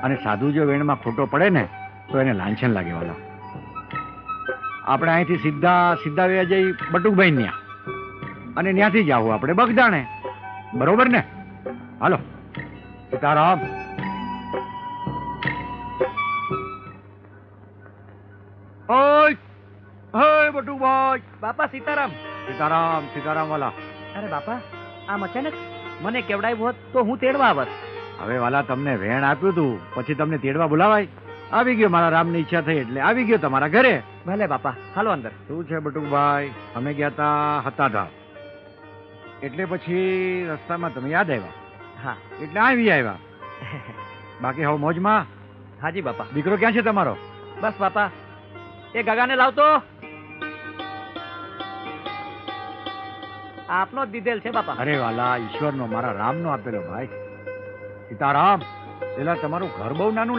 અને સાધુ જો વેણમાં ખોટો પડે ને તો એને લાંછન લાગે વાલા. આપણે અહીંથી સીધા વ્યા જઈ બટુકભાઈ ન્યા, અને ત્યાંથી જાવ આપણે બગદાણે. બરોબર ને? હાલો. સીતારામ. ઓય ઓય બટુકભાઈ. બાપા સીતારામ. સીતારામ સીતારામ વાલા. અરે બાપા, આમ અચાનક મને કેવડાવ્યું હોત તો હું તેડવા આવત. હવે વાલા તમને વેણ આપ્યું તું, પછી તમને તેડવા બોલાવાય? આવી ગયો, મારા રામની ઈચ્છા થઈ એટલે આવી ગયો તમારા ઘરે. ભલે બાપા, હાલો અંદર. શું છે બટુકભાઈ? અમે ગયા તા હતાધાર, એટલે પછી રસ્તામાં તમે યાદ આવ્યા, હા એટલે આવી આવ્યા. બાકી હવે મોજમાં? હાજી બાપા. દીકરો ક્યાં છે તમારો? બસ બાપા, એ ગગાને લાવતો. આપનો જ દીધેલ છે બાપા. અરે વાલા, ઈશ્વરનો મારા રામનો આપેલો ભાઈ. સીતારામ. પેલા તમારું ઘર બહુ નાનું લાગે.